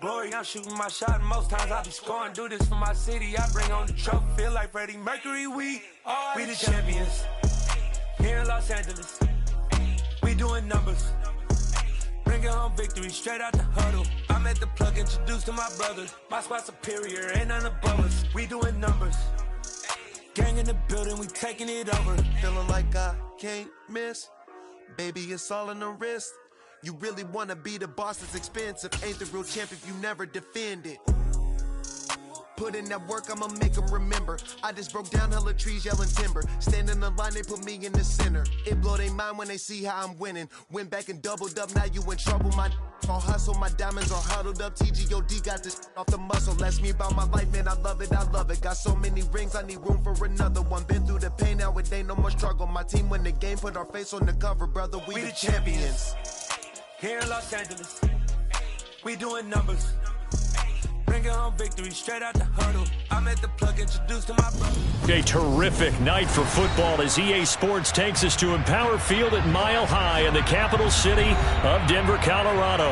glory. I'm shooting my shot, and most times I be scoring. Do this for my city. I bring on the trophy. Feel like Freddie Mercury. We the champions here in Los Angeles. We doing numbers. Bringing home victory straight out the huddle. I'm at the plug, introduced to my brothers. My squad superior, ain't none above us. We doing numbers. Gang in the building, we taking it over. Feeling like I can't miss. Baby, it's all in the wrist. You really wanna be the boss, it's expensive. Ain't the real champ if you never defend it. Put in that work, I'ma make them remember. I just broke down hella trees, yelling timber. Stand in the line, they put me in the center. It blow their mind when they see how I'm winning. Went back and doubled up, now you in trouble. My all hustle, my diamonds are huddled up. TGOD got this off the muscle. Ask me about my life, man, I love it, I love it. Got so many rings, I need room for another one. Been through the pain, now it ain't no more struggle. My team win the game, put our face on the cover, brother. We the champions. Here in Los Angeles, we doing numbers. Bringing home victory straight out the huddle. I'm at the plug, introduced to my brother. A terrific night for football as EA Sports takes us to Empower Field at Mile High in the capital city of Denver, Colorado.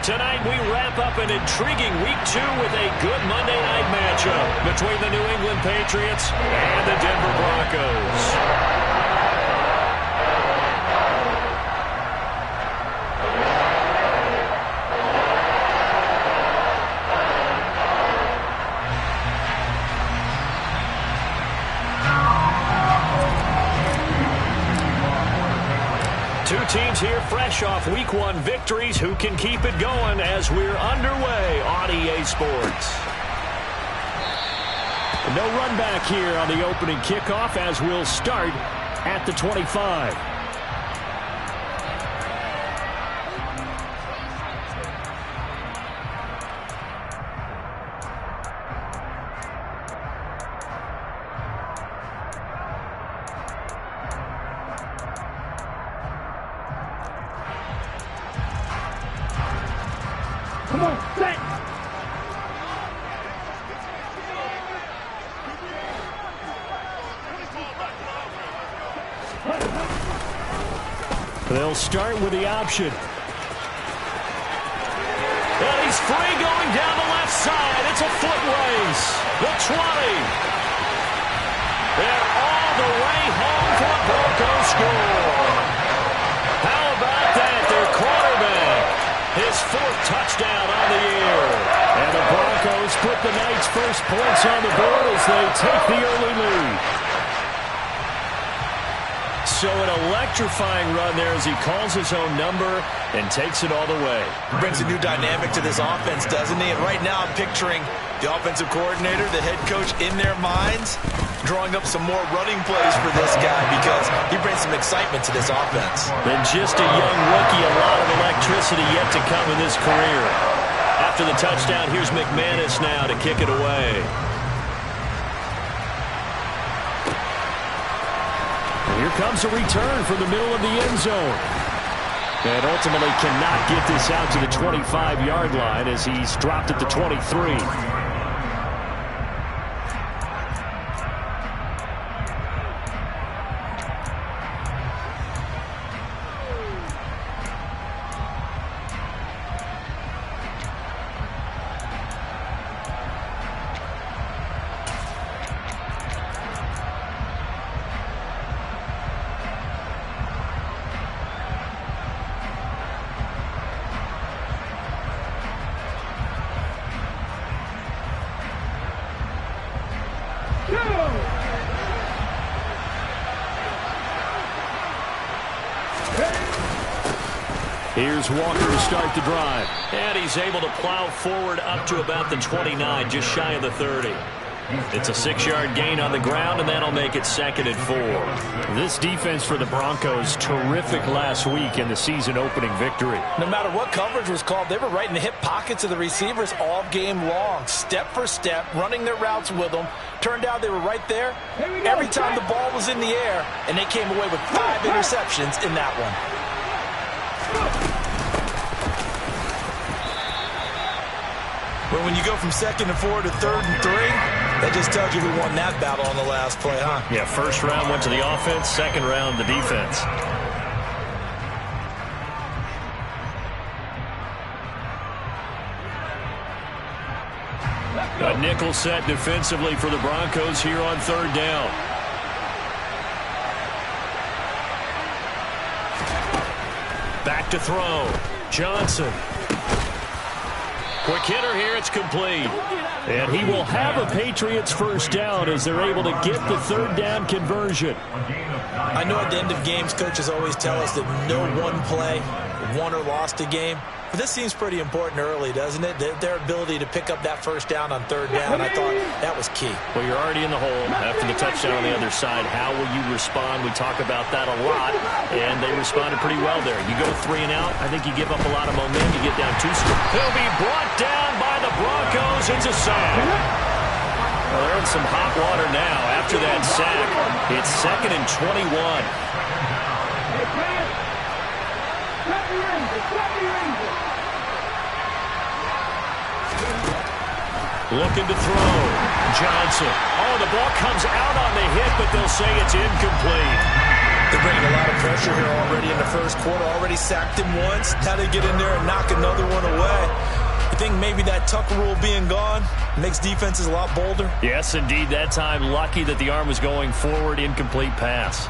Tonight we wrap up an intriguing Week 2 with a good Monday night matchup between the New England Patriots and the Denver Broncos. Two teams here fresh off Week 1 victories. Who can keep it going as we're underway on EA Sports? No run back here on the opening kickoff as we'll start at the 25. Come on, set! They'll start with the option. And he's free going down the left side. It's a foot race. The 20. And all the way home for a Broncos score. How about that? Their quarterback. His 4th touchdown on the year. And the Broncos put the night's first points on the board as they take the early lead. So an electrifying run there as he calls his own number and takes it all the way. Brings a new dynamic to this offense, doesn't he? And right now I'm picturing the offensive coordinator, the head coach in their minds, drawing up some more running plays for this guy because he brings some excitement to this offense. And just a young rookie, a lot of electricity yet to come in this career. After the touchdown, here's McManus now to kick it away. Here comes a return from the middle of the end zone. And ultimately cannot get this out to the 25-yard line as he's dropped at the 23. Here's Walker to start the drive. And he's able to plow forward up to about the 29, just shy of the 30. It's a 6-yard gain on the ground, and that'll make it 2nd and 4. This defense for the Broncos, terrific last week in the season-opening victory. No matter what coverage was called, they were right in the hip pockets of the receivers all game long, step for step, running their routes with them. Turned out they were right there every time the ball was in the air, and they came away with 5 interceptions in that one. But when you go from 2nd and 4 to 3rd and 3, that just tells you who won that battle on the last play, huh? Yeah, first round went to the offense, second round the defense. A nickel set defensively for the Broncos here on third down. Back to throw. Johnson. Quick hitter here. It's complete. And he will have a Patriots first down as they're able to get the third down conversion. I know at the end of games, coaches always tell us that no one play won or lost a game. But this seems pretty important early, doesn't it? Their ability to pick up that first down on third down, I thought that was key. Well, you're already in the hole after the touchdown on the other side. How will you respond? We talk about that a lot, and they responded pretty well there. You go 3 and out, I think you give up a lot of momentum. You get down 2 straight. He'll be brought down by the Broncos. It's a sack. Well, they're in some hot water now after that sack. It's 2nd and 21. Looking to throw. Johnson. Oh, the ball comes out on the hit, but they'll say it's incomplete. They're bringing a lot of pressure here already in the first quarter. Already sacked him once. Now they get in there and knock another one away. I think maybe that tuck rule being gone makes defenses a lot bolder. Yes, indeed. That time, lucky that the arm was going forward. Incomplete pass.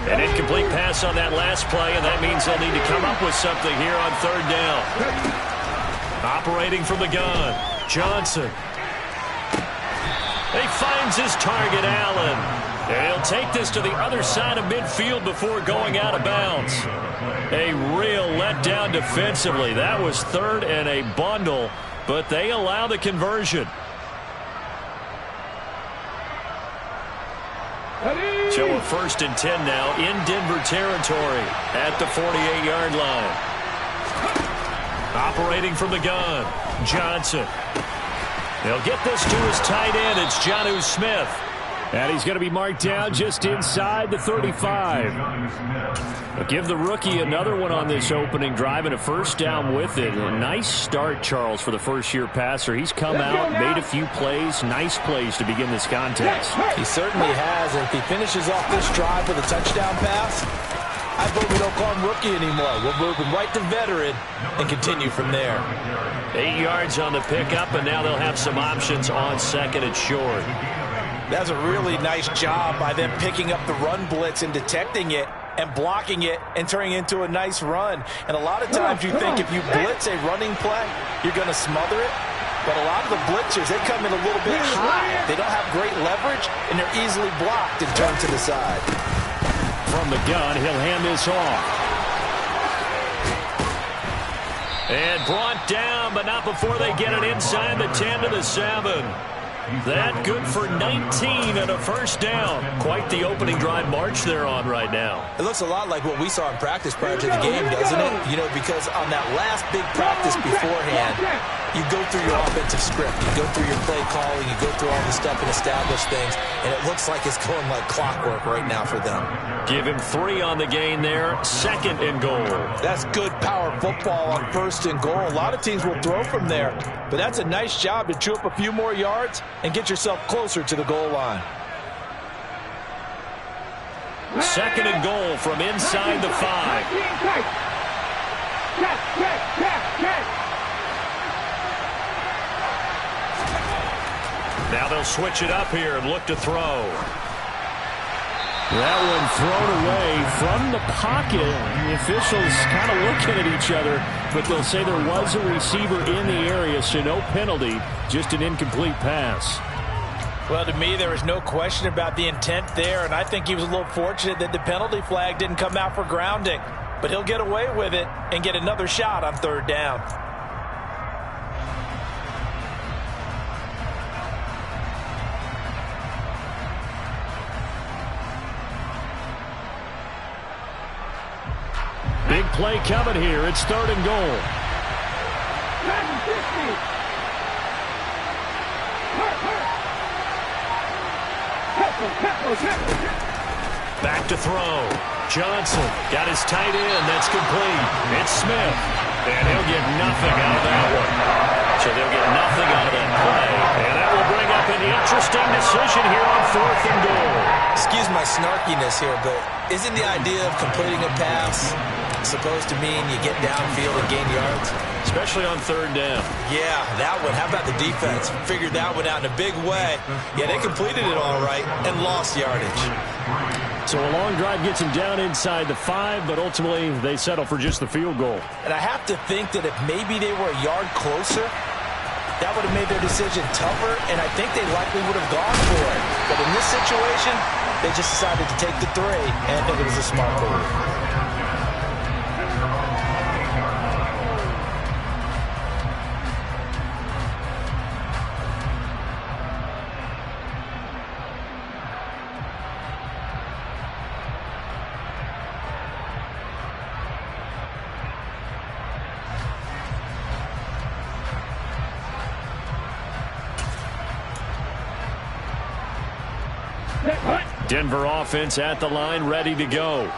An incomplete pass on that last play, and that means they'll need to come up with something here on third down. Operating from the gun, Johnson. He finds his target, Allen. And he'll take this to the other side of midfield before going out of bounds. A real letdown defensively. That was 3rd and a bundle, but they allow the conversion. So a 1st and 10 now in Denver territory at the 48-yard line. Operating from the gun, Johnson. They'll get this to his tight end. It's Jonnu Smith. And he's going to be marked down just inside the 35. But give the rookie another one on this opening drive and a first down with it. A nice start, Charles, for the first-year passer. He's come out, made a few plays, nice plays to begin this contest. He certainly has. And if he finishes off this drive with a touchdown pass, I vote we don't call him rookie anymore. We'll move him right to veteran and continue from there. 8 yards on the pickup, and now they'll have some options on 2nd and short. That's a really nice job by them picking up the run blitz and detecting it and blocking it and turning it into a nice run. And a lot of times you think if you blitz a running play, you're going to smother it. But a lot of the blitzers, they come in a little bit high. They don't have great leverage, and they're easily blocked and turned to the side. From the gun, he'll hand this off. And brought down, but not before they get it inside the 10 to the 7. That good for 19 and a first down. Quite the opening drive march they're on right now. It looks a lot like what we saw in practice prior to the game, doesn't it? You know, because on that last big practice beforehand, you go through your offensive script. You go through your play calling. You go through all the stuff and establish things. And it looks like it's going like clockwork right now for them. Give him 3 on the gain there. 2nd and goal. That's good power football on 1st and goal. A lot of teams will throw from there. But that's a nice job to chew up a few more yards and get yourself closer to the goal line. 2nd and goal from inside the 5. Now they'll switch it up here and look to throw. That one thrown away from the pocket. The officials kind of looking at each other, but they'll say there was a receiver in the area, so no penalty, just an incomplete pass. Well, to me, there was no question about the intent there, and I think he was a little fortunate that the penalty flag didn't come out for grounding. But he'll get away with it and get another shot on 3rd down. Big play coming here. It's 3rd and goal. Back to throw. Johnson got his tight end. That's complete. It's Smith. And he'll get nothing out of that one. So they'll get nothing out of that play. And that will bring up an interesting decision here on 4th and goal. Excuse my snarkiness here, but isn't the idea of completing a pass supposed to mean you get downfield and gain yards? Especially on third down. Yeah, that one. How about the defense? Figured that one out in a big way. Yeah, they completed it all right and lost yardage. So a long drive gets them down inside the 5, but ultimately they settle for just the field goal. And I have to think that if maybe they were a yard closer, that would have made their decision tougher, and I think they likely would have gone for it. But in this situation, they just decided to take the 3, and I think it was a smart move. Denver offense at the line, ready to go.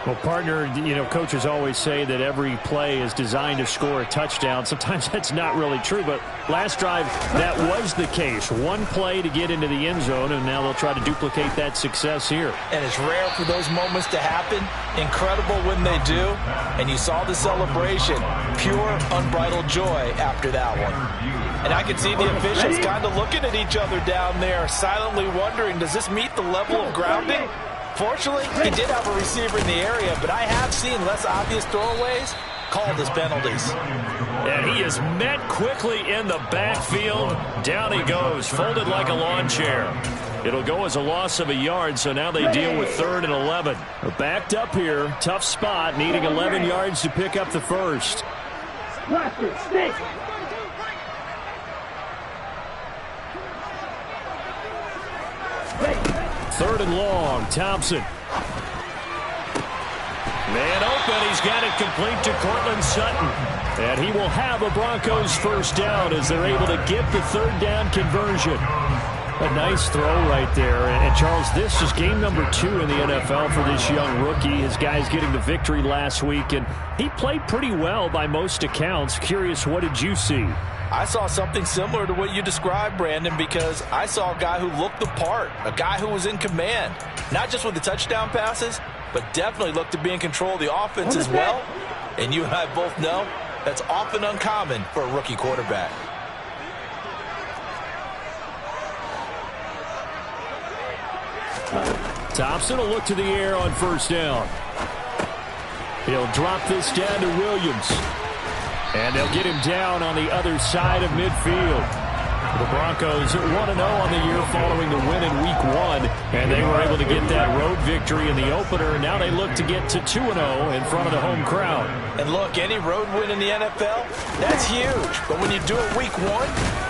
Well, partner, coaches always say that every play is designed to score a touchdown. Sometimes that's not really true, but last drive, that was the case. One play to get into the end zone, and now they'll try to duplicate that success here. And it's rare for those moments to happen. Incredible when they do. And you saw the celebration. Pure, unbridled joy after that one. And I can see the officials kind of looking at each other down there, silently wondering, does this meet the level of grounding? Fortunately, he did have a receiver in the area, but I have seen less obvious throwaways called as penalties. And he is met quickly in the backfield. Down he goes, folded like a lawn chair. It'll go as a loss of a yard, so now they deal with 3rd and 11. They're backed up here, tough spot, needing 11 yards to pick up the first. Third and long, Thompson. Man open, he's got it complete to Cortland Sutton. And he will have a Broncos first down as they're able to get the 3rd down conversion. A nice throw right there. And Charles, this is game number 2 in the NFL for this young rookie. His guys getting the victory last week, and he played pretty well by most accounts. Curious, what did you see? I saw something similar to what you described, Brandon, because I saw a guy who looked the part, a guy who was in command, not just with the touchdown passes, but definitely looked to be in control of the offense as well. And you and I both know that's often uncommon for a rookie quarterback. Thompson will look to the air on first down. He'll drop this down to Williams. And they'll get him down on the other side of midfield. The Broncos 1-0 on the year following the win in Week 1, and they were able to get that road victory in the opener. Now they look to get to 2-0 in front of the home crowd. And look, any road win in the NFL, that's huge. But when you do it Week 1,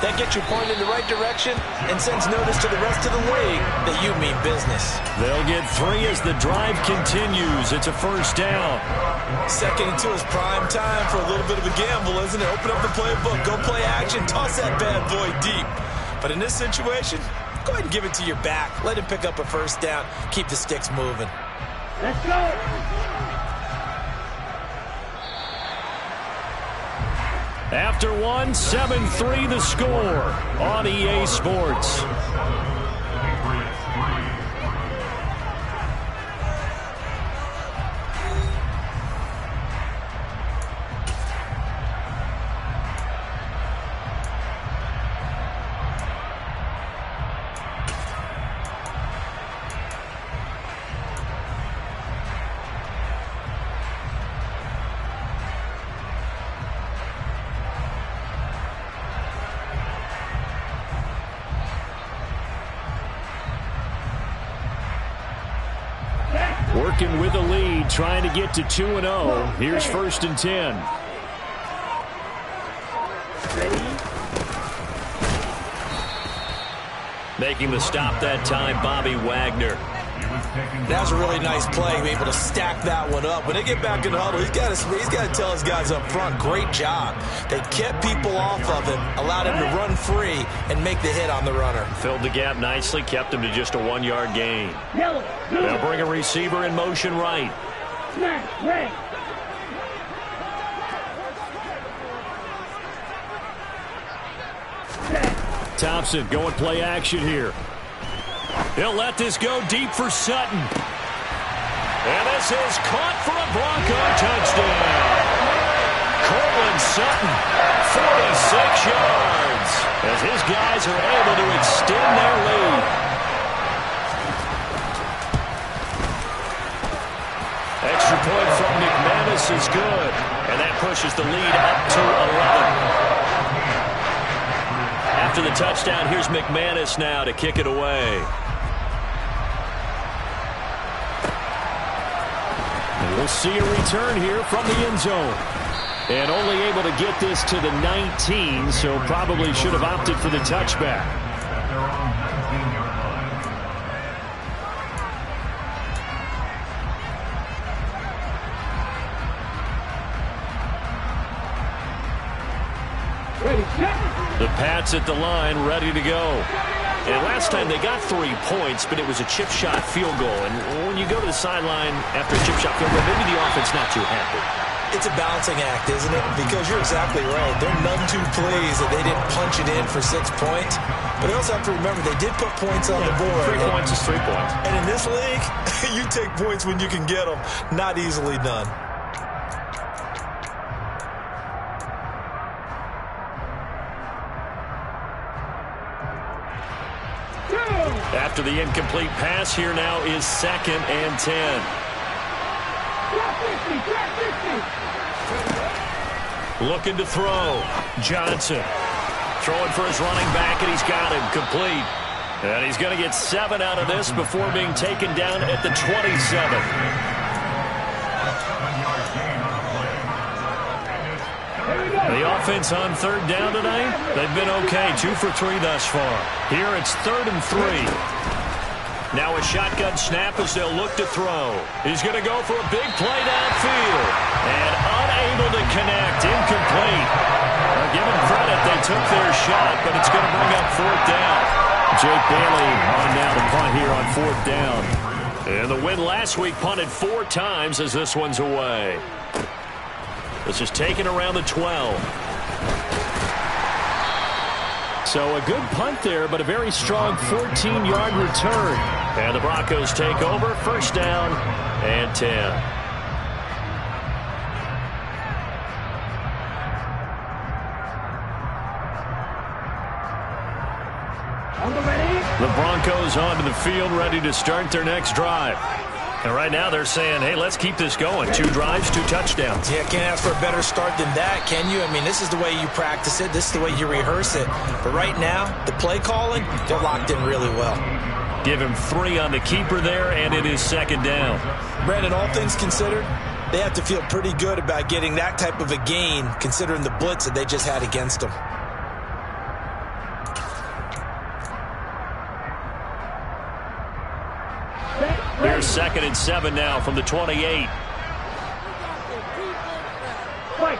that gets you pointed in the right direction and sends notice to the rest of the league that you mean business. They'll get 3 as the drive continues. It's a first down. 2nd and 2 is prime time for a little bit of a gamble, isn't it? Open up the playbook, go play action, toss that bad boy deep. But in this situation, go ahead and give it to your back. Let him pick up a first down. Keep the sticks moving. Let's go. After 1, 7-3 the score on EA Sports. Working with a lead, trying to get to 2-0. Here's 1st and 10. Making the stop that time, Bobby Wagner. That was a really nice play, be able to stack that one up. When they get back in the huddle, he's got to tell his guys up front, great job. They kept people off of him, allowed him to run free and make the hit on the runner. Filled the gap nicely, kept him to just a 1-yard gain. They'll bring a receiver in motion right. Thompson going play action here. He'll let this go deep for Sutton. And this is caught for a Bronco touchdown. Cortland Sutton, 46 yards, as his guys are able to extend their lead. Extra point from McManus is good, and that pushes the lead up to 11. After the touchdown, here's McManus now to kick it away. And we'll see a return here from the end zone. And only able to get this to the 19, so probably should have opted for the touchback. The Pats at the line, ready to go. And last time they got 3 points, but it was a chip shot field goal. And when you go to the sideline after a chip shot field goal, maybe the offense not too happy. It's a balancing act, isn't it? Because you're exactly right. They're none too pleased that they didn't punch it in for 6 points. But they also have to remember they did put points on the board. 3 points is 3 points. And in this league, you take points when you can get them. Not easily done. After the incomplete pass, here now is 2nd and 10. Looking to throw. Johnson throwing for his running back, and he's got him complete. And he's going to get 7 out of this before being taken down at the 27. The offense on 3rd down tonight, they've been okay. 2 for 3 thus far. Here it's 3rd and 3. Now a shotgun snap as they'll look to throw. He's going to go for a big play downfield. And unable to connect. Incomplete. Now give them credit. They took their shot, but it's going to bring up 4th down. Jake Bailey on now to punt here on 4th down. And the win last week punted 4 times as this one's away. This is taken around the 12. So a good punt there, but a very strong 14-yard return. And the Broncos take over, 1st down and 10. The Broncos onto the field, ready to start their next drive. And right now they're saying, hey, let's keep this going. 2 drives, 2 touchdowns. Yeah, can't ask for a better start than that, can you? I mean, this is the way you practice it. This is the way you rehearse it. But right now, the play calling, they're locked in really well. Give him 3 on the keeper there, and it is 2nd down. Brandon, all things considered, they have to feel pretty good about getting that type of a gain, considering the blitz that they just had against them. Here's 2nd and 7 now from the 28. White.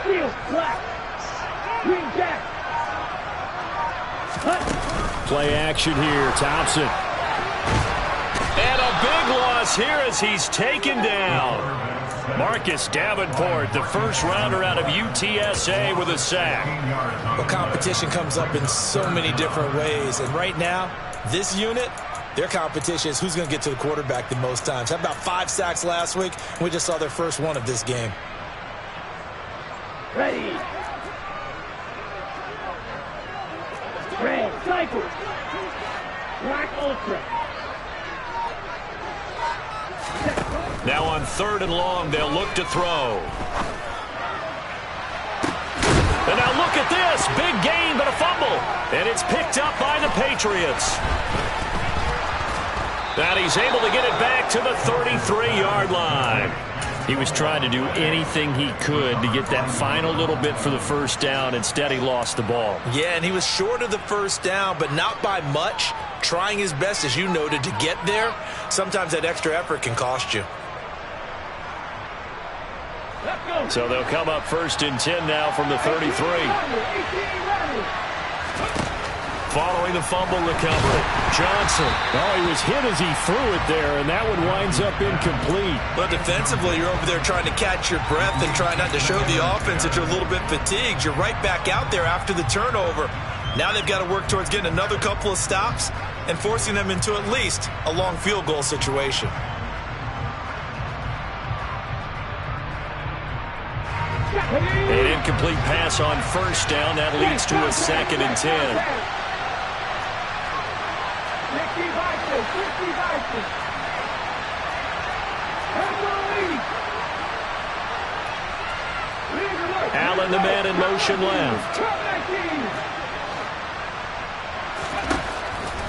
Field, black. Green jack. Play action here. Thompson. And a big loss here as he's taken down. Marcus Davenport, the first rounder out of UTSA, with a sack. Well, competition comes up in so many different ways. And right now, this unit, their competition is who's going to get to the quarterback the most times. How about 5 sacks last week? We just saw their first one of this game. Ready. Red, cycle. Black ultra. Now on 3rd and long, they'll look to throw. And now look at this. Big gain, but a fumble. And it's picked up by the Patriots. And he's able to get it back to the 33-yard line. He was trying to do anything he could to get that final little bit for the 1st down. Instead, he lost the ball. Yeah, and he was short of the 1st down, but not by much. Trying his best, as you noted, to get there. Sometimes that extra effort can cost you. So they'll come up 1st and 10 now from the 33. Following the fumble recovery, Johnson. Oh, he was hit as he threw it there, and that one winds up incomplete. But defensively, you're over there trying to catch your breath and try not to show the offense that you're a little bit fatigued. You're right back out there after the turnover. Now they've got to work towards getting another couple of stops and forcing them into at least a long field goal situation. An incomplete pass on first down. That leads to a 2nd and 10. Allen, the man in motion left.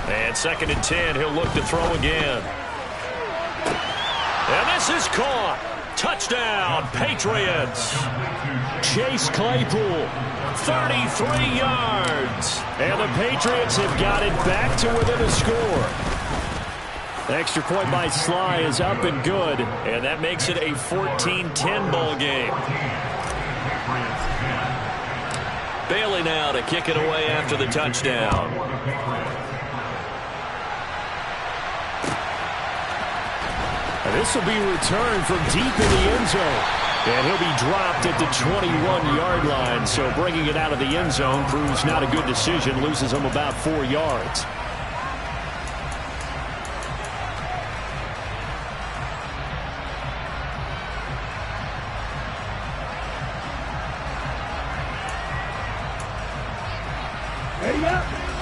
And 2nd and 10, he'll look to throw again. And this is caught. Touchdown, Patriots. Chase Claypool, 33 yards. And the Patriots have got it back to within a score. The extra point by Sly is up and good, and that makes it a 14-10 ball game. Bailey now to kick it away after the touchdown. And this will be returned from deep in the end zone. And he'll be dropped at the 21-yard line. So bringing it out of the end zone proves not a good decision. Loses him about 4 yards.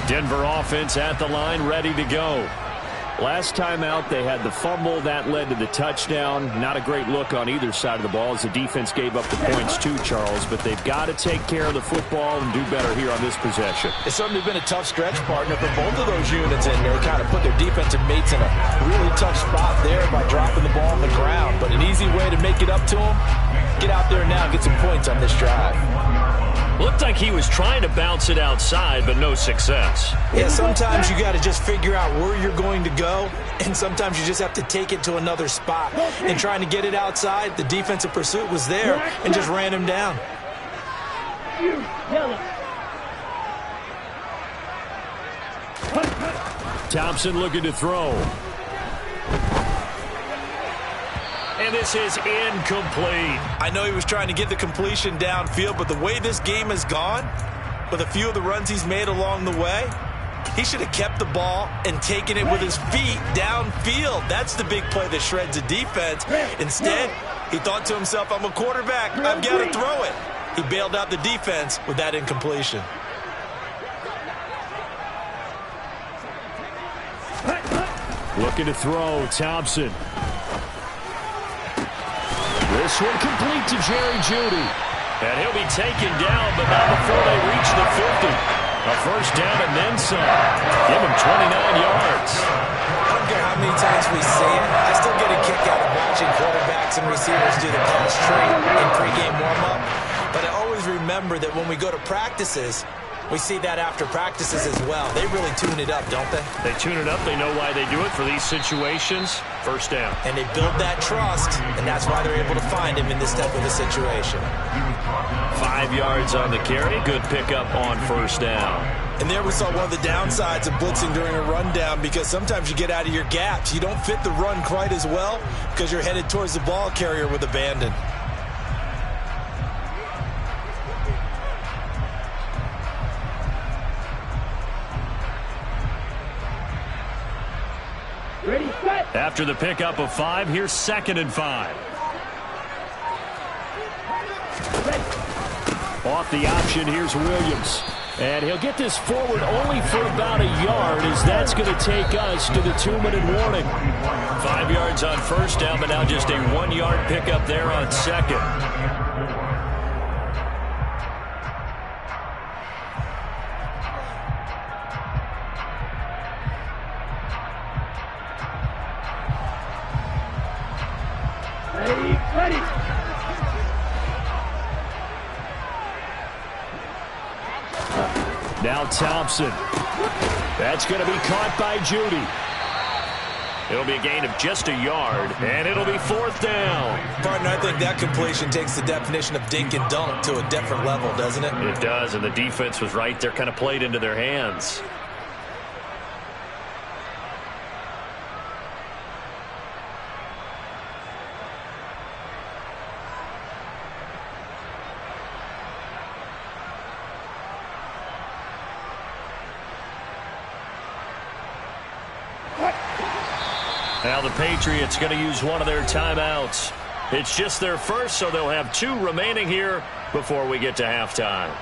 Denver offense at the line, ready to go. Last time out, they had the fumble. That led to the touchdown. Not a great look on either side of the ball as the defense gave up the points too, Charles. But they've got to take care of the football and do better here on this possession. It's certainly been a tough stretch, partner, for both of those units in there. Kind of put their defensive mates in a really tough spot there by dropping the ball on the ground. But an easy way to make it up to them, get out there now and get some points on this drive. Looked like he was trying to bounce it outside, but no success. Yeah, sometimes you got to just figure out where you're going to go, and sometimes you just have to take it to another spot. And trying to get it outside, the defensive pursuit was there and just ran him down. Thompson looking to throw. And this is incomplete. I know he was trying to get the completion downfield, but the way this game has gone, with a few of the runs he's made along the way, he should have kept the ball and taken it with his feet downfield. That's the big play that shreds a defense. Instead, he thought to himself, I'm a quarterback, I've got to throw it. He bailed out the defense with that incompletion. Looking to throw, Thompson. This one complete to Jerry Jeudy. And he'll be taken down, but not before they reach the 50. A first down and then some. Give him 29 yards. I don't care how many times we see it. I still get a kick out of watching quarterbacks and receivers do the pass tree in pregame warm-up. But I always remember that when we go to practices, we see that after practices as well. They really tune it up, don't they? They tune it up. They know why they do it for these situations. First down. And they build that trust, and that's why they're able to find him in this type of a situation. 5 yards on the carry. Good pickup on first down. And there we saw one of the downsides of blitzing during a rundown, because sometimes you get out of your gaps. You don't fit the run quite as well because you're headed towards the ball carrier with abandon. After the pickup of 5, here's 2nd and 5. Off the option, here's Williams. And he'll get this forward only for about a yard, as that's going to take us to the 2-minute warning. 5 yards on first down, but now just a 1-yard pickup there on second. Ready. Now Thompson. That's going to be caught by Jeudy. It'll be a gain of just a yard, and it'll be 4th down. Partner, I think that completion takes the definition of dink and dunk to a different level, doesn't it? It does, and the defense was right there, kind of played into their hands. Now the Patriots going to use one of their timeouts. It's just their first, so they'll have 2 remaining here before we get to halftime.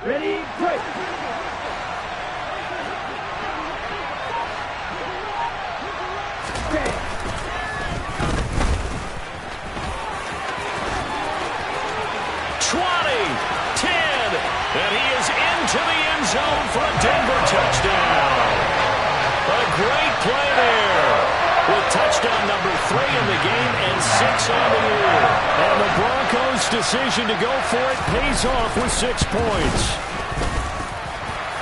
Ready, break. And he is into the end zone for a Denver touchdown. A great play there, with touchdown number 3 in the game and 6 on the year. And the Broncos' decision to go for it pays off with 6 points.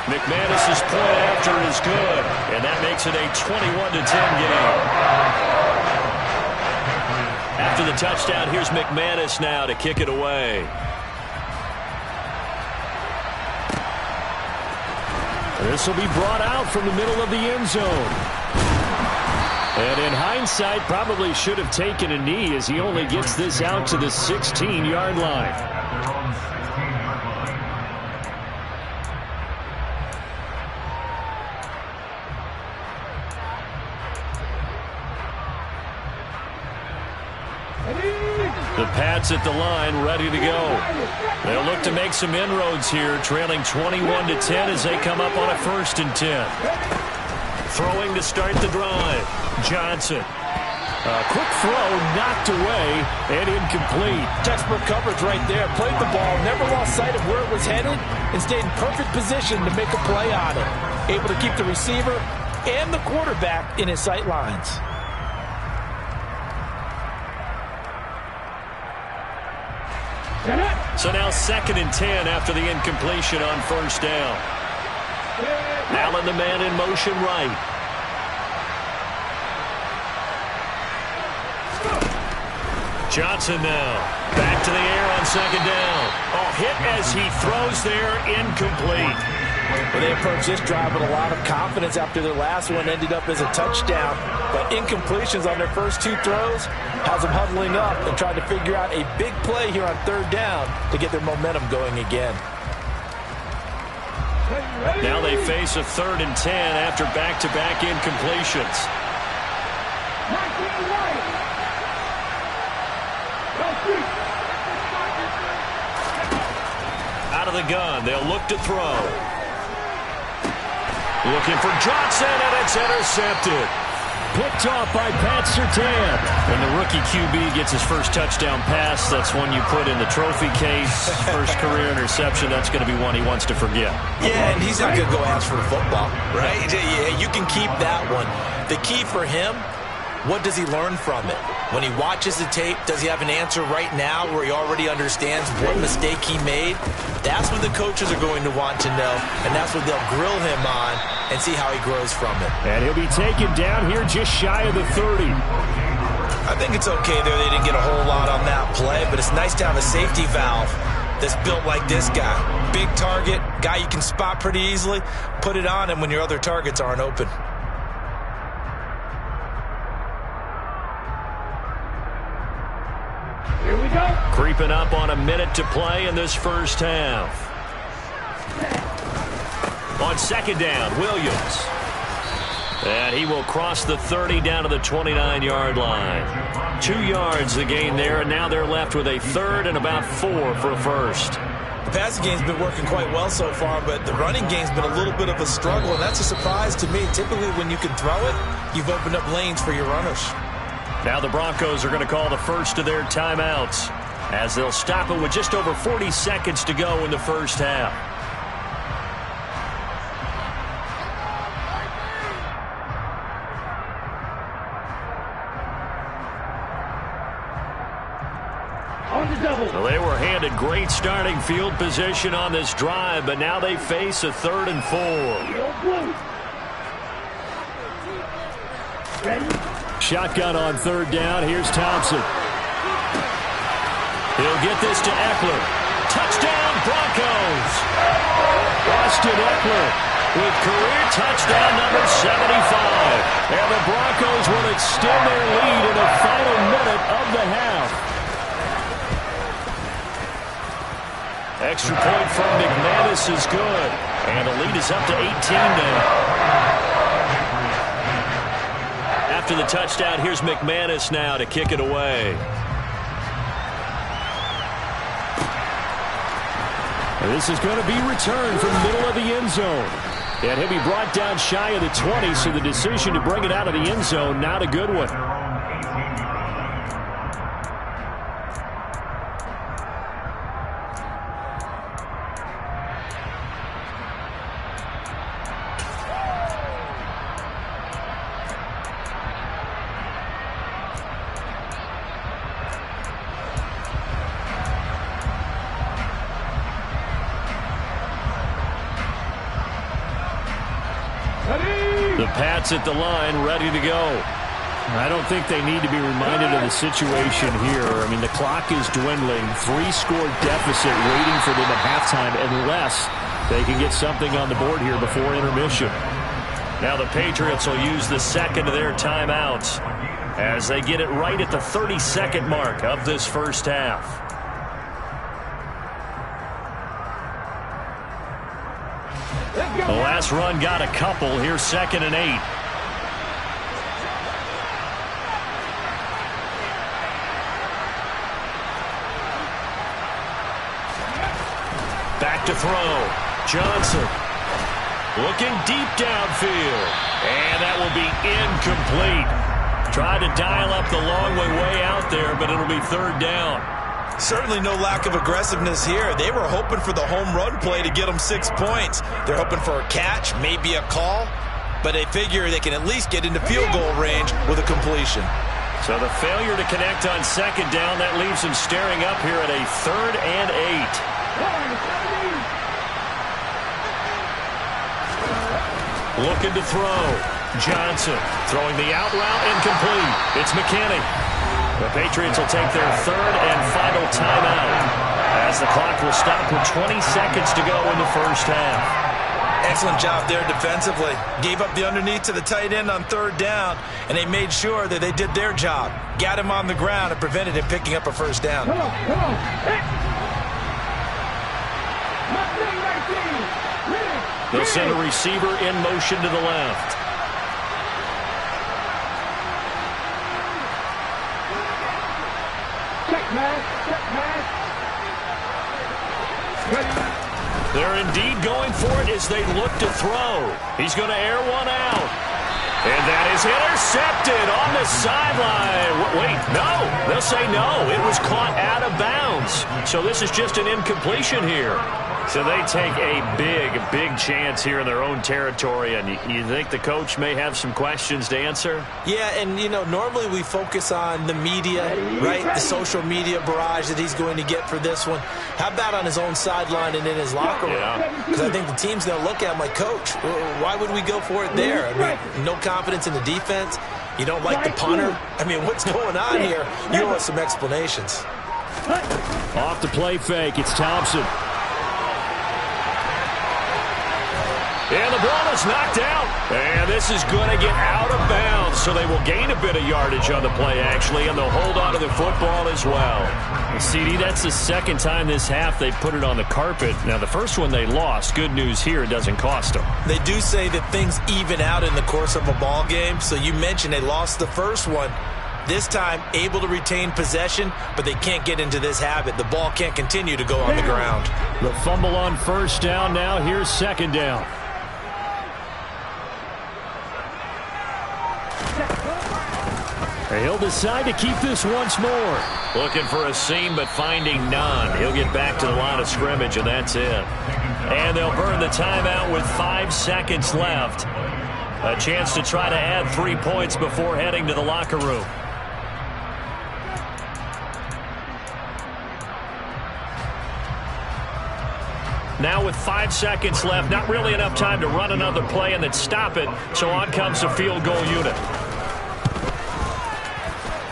McManus's point after is good, and that makes it a 21-10 game. After the touchdown, here's McManus now to kick it away. This will be brought out from the middle of the end zone. And in hindsight, probably should have taken a knee as he only gets this out to the 16-yard line. The Pats at the line, ready to go. They'll look to make some inroads here, trailing 21-10 as they come up on a 1st and 10. Throwing to start the drive. Johnson. A quick throw, knocked away, and incomplete. Textbook coverage right there. Played the ball, never lost sight of where it was headed, and stayed in perfect position to make a play on it. Able to keep the receiver and the quarterback in his sight lines. So now 2nd and 10 after the incompletion on 1st down. Allen the man in motion right. Johnson now. Back to the air on 2nd down. Oh, hit as he throws there, incomplete. Well, they approached this drive with a lot of confidence after their last one ended up as a touchdown. But incompletions on their first 2 throws has them huddling up and trying to figure out a big play here on 3rd down to get their momentum going again. Now they face a 3rd and 10 after back-to-back incompletions. Out of the gun, they'll look to throw. Looking for Johnson, and it's intercepted. Picked off by Pat Surtain. When the rookie QB gets his first touchdown pass, that's one you put in the trophy case. First career interception, that's going to be one he wants to forget. Yeah, and he's not going to go ask for the football, right? Yeah, you can keep that one. The key for him, what does he learn from it? When he watches the tape, does he have an answer right now where he already understands what mistake he made? That's what the coaches are going to want to know, and that's what they'll grill him on and see how he grows from it. And he'll be taken down here just shy of the 30. I think it's okay there. They didn't get a whole lot on that play, but it's nice to have a safety valve that's built like this guy. Big target, guy you can spot pretty easily. Put it on him when your other targets aren't open. Here we go. Creeping up on a minute to play in this first half. On 2nd down, Williams. And he will cross the 30 down to the 29-yard line. 2 yards the gain there, and now they're left with a 3rd and about 4 for a 1st. The passing game's been working quite well so far, but the running game's been a little bit of a struggle, and that's a surprise to me. Typically, when you can throw it, you've opened up lanes for your runners. Now the Broncos are going to call the first of their timeouts as they'll stop it with just over 40 seconds to go in the first half. On the double. Well, they were handed in great starting field position on this drive, but now they face a 3rd and 4. Shotgun on 3rd down. Here's Thompson. He'll get this to Eckler. Touchdown, Broncos! Austin Eckler with career touchdown number 75. And the Broncos will extend their lead in the final minute of the half. Extra point from McManus is good. And the lead is up to 18 now. After the touchdown, here's McManus now to kick it away. This is going to be returned from the middle of the end zone. And he'll be brought down shy of the 20, so the decision to bring it out of the end zone, not a good one. The Pats at the line, ready to go. I don't think they need to be reminded of the situation here. I mean, the clock is dwindling. 3-score deficit waiting for them at halftime unless they can get something on the board here before intermission. Now the Patriots will use the second of their timeouts as they get it right at the 32nd mark of this first half. The last run got a couple. Here's 2nd and 8. Back to throw. Johnson looking deep downfield. And that will be incomplete. Tried to dial up the long way out there, but it'll be 3rd down. Certainly no lack of aggressiveness here. They were hoping for the home run play to get them 6 points. They're hoping for a catch, maybe a call, but they figure they can at least get into field goal range with a completion. So the failure to connect on 2nd down, that leaves them staring up here at a 3rd and 8. Looking to throw. Johnson throwing the out route, incomplete. It's McKinney. The Patriots will take their 3rd and final timeout as the clock will stop with 20 seconds to go in the first half. Excellent job there defensively. Gave up the underneath to the tight end on 3rd down, and they made sure that they did their job. Got him on the ground and prevented him picking up a first down. Come on. They'll send a receiver in motion to the left. They're indeed going for it as they look to throw. He's going to air one out. And that is intercepted on the sideline. Wait, no. They'll say no. It was caught out of bounds. So this is just an incompletion here. So they take a big chance here in their own territory. And you think the coach may have some questions to answer? Yeah, and, you know, normally we focus on the media, right? The social media barrage that he's going to get for this one. How about on his own sideline and in his locker room? Because I think the team's going to look at him like, Coach, why would we go for it there? I mean, no confidence in the defense. You don't like the punter. I mean, what's going on here? You owe us some explanations. Off the play fake, it's Thompson. And the ball is knocked out. And this is going to get out of bounds. So they will gain a bit of yardage on the play, actually, and they'll hold on to the football as well. CD, that's the second time this half they put it on the carpet. Now, the first one they lost. Good news here, it doesn't cost them. They do say that things even out in the course of a ball game. So you mentioned they lost the first one. This time, able to retain possession, but they can't get into this habit. The ball can't continue to go on the ground. The fumble on 1st down now. Here's 2nd down. He'll decide to keep this once more. Looking for a seam, but finding none. He'll get back to the line of scrimmage, and that's it. And they'll burn the timeout with 5 seconds left. A chance to try to add 3 points before heading to the locker room. Now with 5 seconds left, not really enough time to run another play and then stop it, so on comes the field goal unit.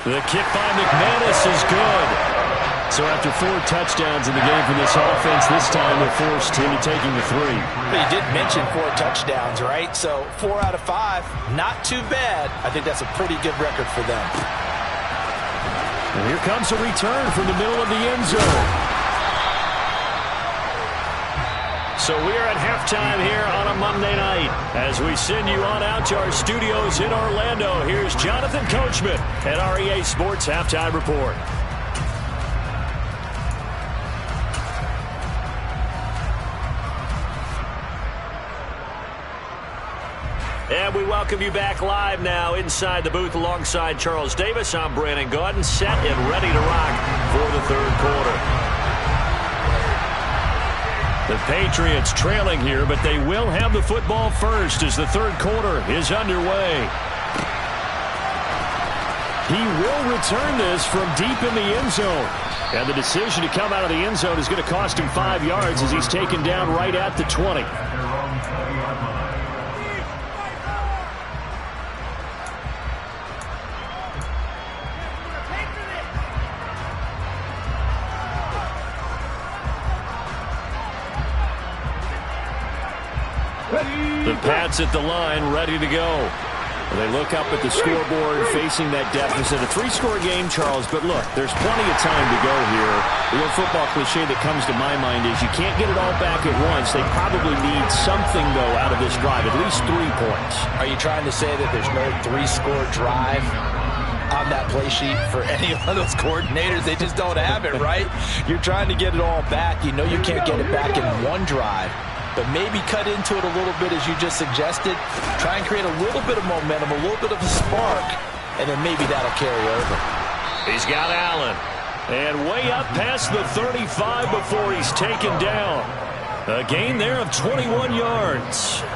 The kick by McManus is good. So after 4 touchdowns in the game for this offense, this time they're forced into taking the 3. But you did mention 4 touchdowns, right? So 4 out of 5, not too bad. I think that's a pretty good record for them. And here comes a return from the middle of the end zone. So we're at halftime here on a Monday night. As we send you on out to our studios in Orlando, here's Jonathan Coachman at our EA Sports Halftime Report. And we welcome you back live now inside the booth alongside Charles Davis. I'm Brandon Gaudin, set and ready to rock for the third quarter. The Patriots trailing here, but they will have the football first as the third quarter is underway. He will return this from deep in the end zone. And the decision to come out of the end zone is going to cost him 5 yards as he's taken down right at the 20. The Pats at the line, ready to go. They look up at the scoreboard, facing that deficit. A 3-score game, Charles, but look, there's plenty of time to go here. The old football cliche that comes to my mind is you can't get it all back at once. They probably need something, though, out of this drive, at least 3 points. Are you trying to say that there's no 3-score drive on that play sheet for any of those coordinators? They just don't have it, right? You're trying to get it all back. You know you can't get it back in one drive. But maybe cut into it a little bit as you just suggested. Try and create a little bit of momentum, a little bit of a spark, and then maybe that'll carry over. He's got Allen. And way up past the 35 before he's taken down. A gain there of 21 yards.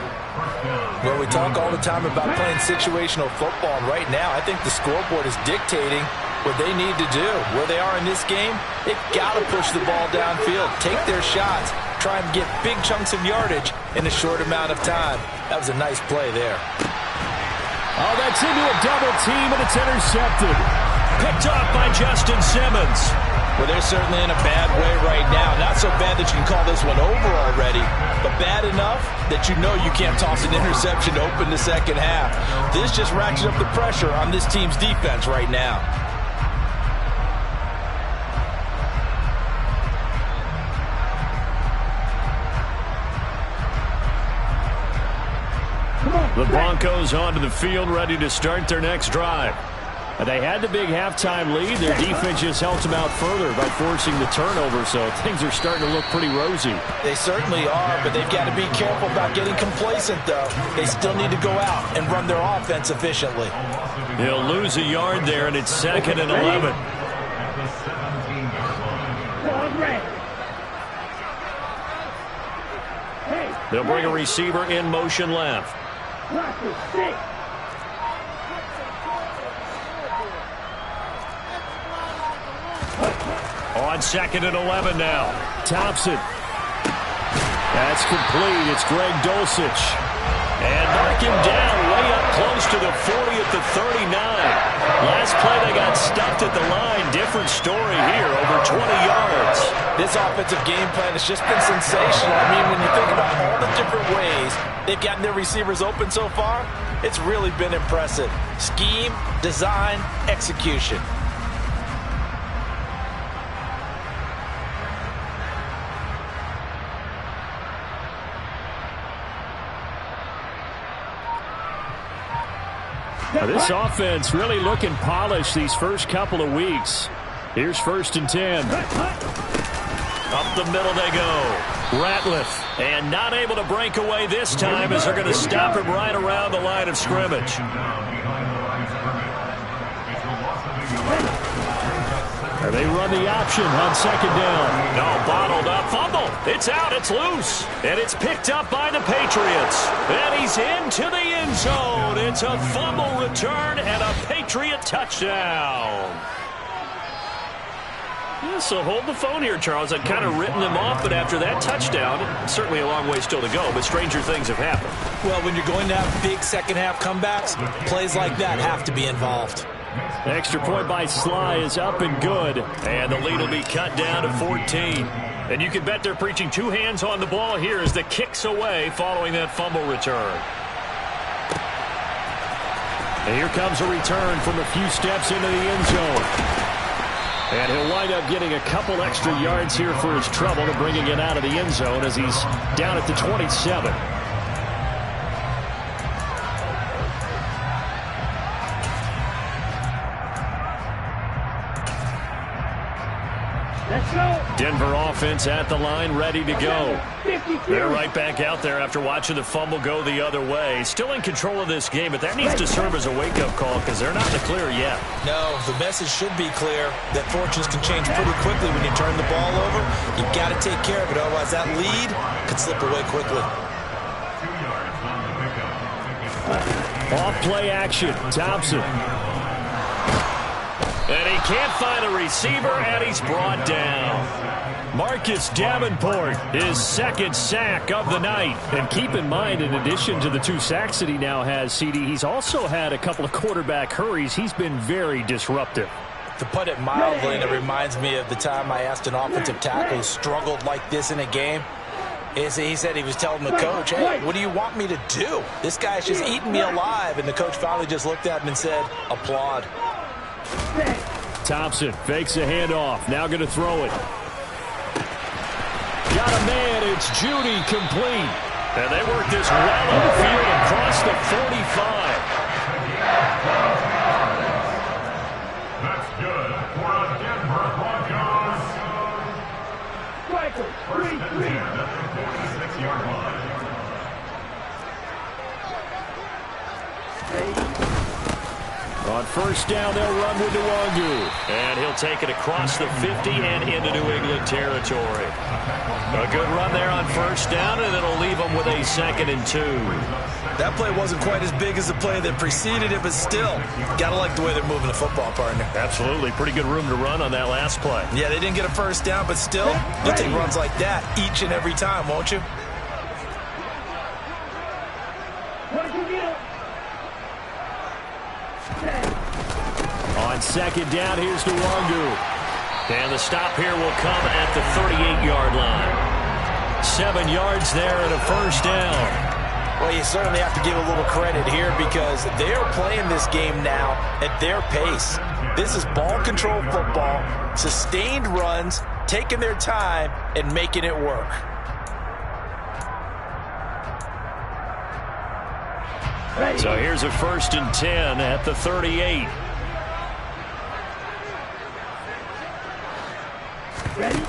Well, we talk all the time about playing situational football, and right now I think the scoreboard is dictating what they need to do. Where they are in this game, they've got to push the ball downfield, take their shots, try and get big chunks of yardage in a short amount of time. That was a nice play there. Oh, that's into a double team, and it's intercepted. Picked off by Justin Simmons. Well, they're certainly in a bad way right now. Not so bad that you can call this one over already, but bad enough that you know you can't toss an interception to open the second half. This just ratchets up the pressure on this team's defense right now. The Broncos onto the field, ready to start their next drive. They had the big halftime lead. Their defense just helped them out further by forcing the turnover, so things are starting to look pretty rosy. They certainly are, but they've got to be careful about getting complacent, though. They still need to go out and run their offense efficiently. He'll lose a yard there, and it's 2nd and 11. They'll bring a receiver in motion left. On 2nd and 11 now. Thompson. That's complete. It's Greg Dulcich. And knock him down way up close to the 40 at the 39. Last play they got stuffed at the line. Different story here, over 20 yards. This offensive game plan has just been sensational. I mean, when you think about all the different ways they've gotten their receivers open so far, it's really been impressive. Scheme, design, execution. Now, this offense really looking polished these first couple of weeks. Here's 1st and 10. Up the middle they go. Ratliff, and not able to break away this time as they're going to stop him right around the line of scrimmage. They run the option on 2nd down. No, bottled up, fumble. It's out, it's loose. And it's picked up by the Patriots. And he's into the end zone. It's a fumble return and a Patriot touchdown. Yeah, so hold the phone here, Charles. I'd kind of written them off, but after that touchdown, certainly a long way still to go, but stranger things have happened. Well, when you're going to have big second-half comebacks, plays like that have to be involved. Extra point by Sly is up and good, and the lead will be cut down to 14. And you can bet they're preaching two hands on the ball here as the kick's away following that fumble return. And here comes a return from a few steps into the end zone. And he'll wind up getting a couple extra yards here for his trouble to bringing it out of the end zone as he's down at the 27. Let's go. Denver offense at the line, ready to go. 52. They're right back out there after watching the fumble go the other way. Still in control of this game, but that needs to serve as a wake-up call because they're not in the clear yet. No, the message should be clear that fortunes can change pretty quickly when you turn the ball over. You've got to take care of it, otherwise that lead could slip away quickly. Off play action, Thompson. And he can't find a receiver, and he's brought down. Marcus Davenport, his second sack of the night. And keep in mind, in addition to the 2 sacks that he now has, CD, he's also had a couple of quarterback hurries. He's been very disruptive. To put it mildly, and it reminds me of the time I asked an offensive tackle who struggled like this in a game. He said he was telling the coach, hey, what do you want me to do? This guy's just eating me alive. And the coach finally just looked at him and said, applaud. Thompson fakes a handoff. Now going to throw it. Got a man. It's Judy complete. And they work this well on the field across the 45. That's good for a Denver Broncos. First and 10 at the 46-yard line. On first down, they'll run with Nwangu. And he'll take it across the 50 and into New England territory. A good run there on first down, and it'll leave them with a 2nd and 2. That play wasn't quite as big as the play that preceded it, but still, gotta like the way they're moving the football, partner. Absolutely. Pretty good room to run on that last play. Yeah, they didn't get a first down, but still, you'll take runs like that each and every time, won't you? On second down, here's Nwangu. And the stop here will come at the 38-yard line. 7 yards there and a first down. Well, you certainly have to give a little credit here because they're playing this game now at their pace. This is ball control football, sustained runs, taking their time, and making it work. So here's a 1st and 10 at the 38. Ready?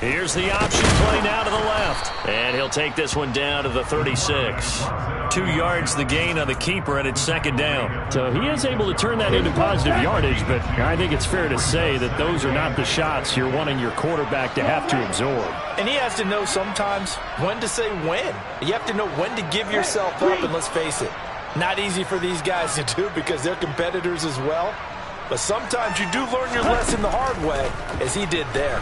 Here's the option play now to the left. And he'll take this one down to the 36. 2 yards the gain on the keeper, and it's 2nd down. So he is able to turn that into positive yardage, but I think it's fair to say that those are not the shots you're wanting your quarterback to have to absorb. And he has to know sometimes when to say when. You have to know when to give yourself up, and let's face it, not easy for these guys to do because they're competitors as well. But sometimes you do learn your lesson the hard way, as he did there.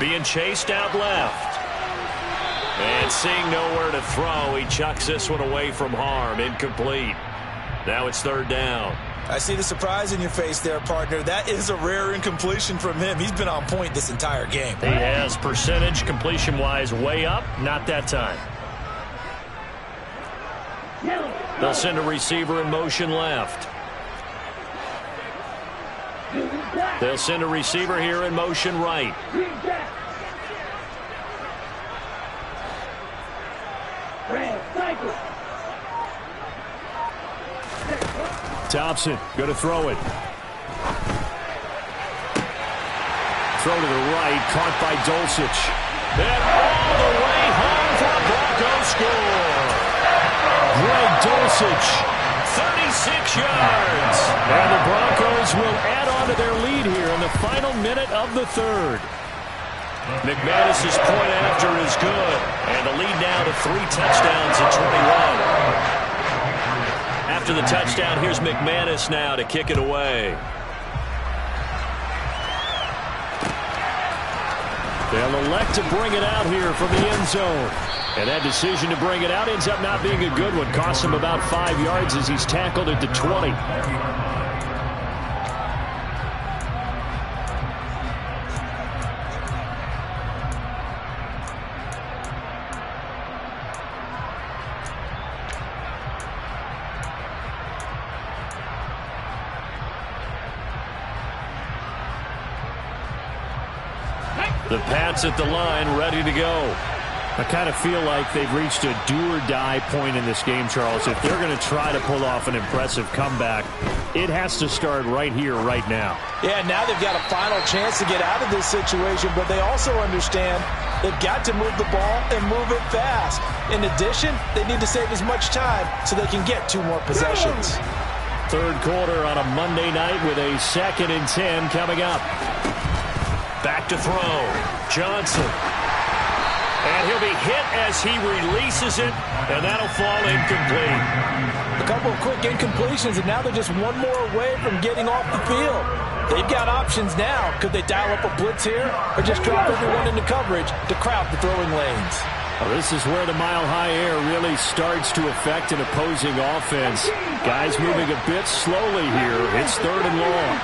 Being chased out left. And seeing nowhere to throw, he chucks this one away from harm. Incomplete. Now it's 3rd down. I see the surprise in your face there, partner. That is a rare incompletion from him. He's been on point this entire game. He has percentage, completion-wise, way up. Not that time. They'll send a receiver in motion left. They'll send a receiver here in motion right. Thompson going to throw it. Throw to the right, caught by Dulcich. And all the way home for a Broncos score. Greg Dulcich, 36 yards. And the Broncos will add on to their lead here in the final minute of the 3rd. McManus's point after is good. And the lead now to 3 touchdowns at 21. After the touchdown, here's McManus now to kick it away. They'll elect to bring it out here from the end zone. And that decision to bring it out ends up not being a good one. Costs him about 5 yards as he's tackled at the 20. The Pats at the line, ready to go. I kind of feel like they've reached a do-or-die point in this game, Charles. If they're going to try to pull off an impressive comeback, it has to start right here, right now. Yeah, now they've got a final chance to get out of this situation, but they also understand they've got to move the ball and move it fast. In addition, they need to save as much time so they can get 2 more possessions. Third quarter on a Monday night with a 2nd and 10 coming up. Back to throw. Johnson. And he'll be hit as he releases it, and that'll fall incomplete. A couple of quick incompletions, and now they're just 1 more away from getting off the field. They've got options now. Could they dial up a blitz here or just drop everyone into coverage to crowd the throwing lanes? Well, this is where the mile-high air really starts to affect an opposing offense. Guys moving a bit slowly here. It's 3rd and long.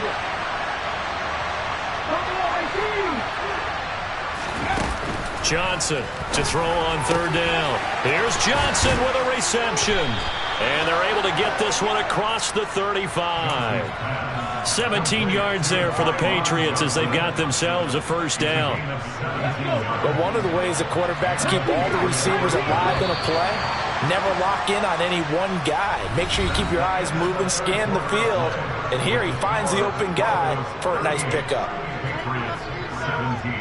Johnson to throw on 3rd down. Here's Johnson with a reception. And they're able to get this one across the 35. 17 yards there for the Patriots as they've got themselves a 1st down. But one of the ways the quarterbacks keep all the receivers alive in a play, never lock in on any one guy. Make sure you keep your eyes moving, scan the field. And here he finds the open guy for a nice pickup. Patriots 17.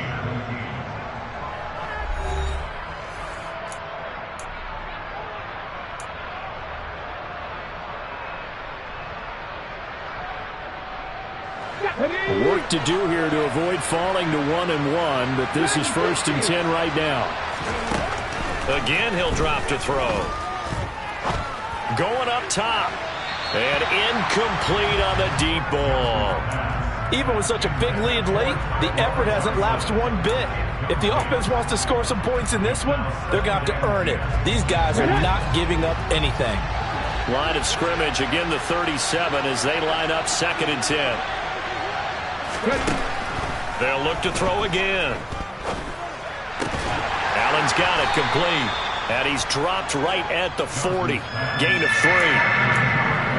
Work to do here to avoid falling to 1-1, but this is 1st and 10 right now. Again, he'll drop to throw. Going up top. And incomplete on the deep ball. Even with such a big lead late, the effort hasn't lapsed one bit. If the offense wants to score some points in this one, they're going to have to earn it. These guys are not giving up anything. Line of scrimmage, again the 37 as they line up 2nd and 10. They'll look to throw again. Allen's got it complete. And he's dropped right at the 40. Gain of 3.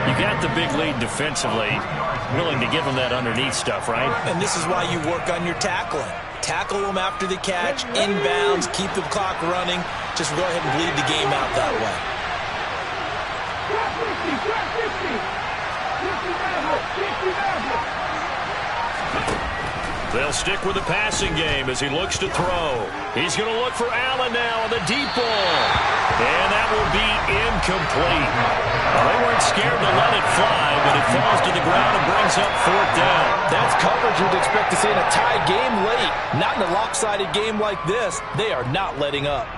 You got the big lead defensively. Willing to give them that underneath stuff, right? And this is why you work on your tackling. Tackle them after the catch, inbounds, keep the clock running. Just go ahead and bleed the game out that way. They'll stick with the passing game as he looks to throw. He's going to look for Allen now on the deep ball. And that will be incomplete. Well, they weren't scared to let it fly, but it falls to the ground and brings up 4th down. That's coverage you'd expect to see in a tie game late. Not in a lopsided game like this. They are not letting up.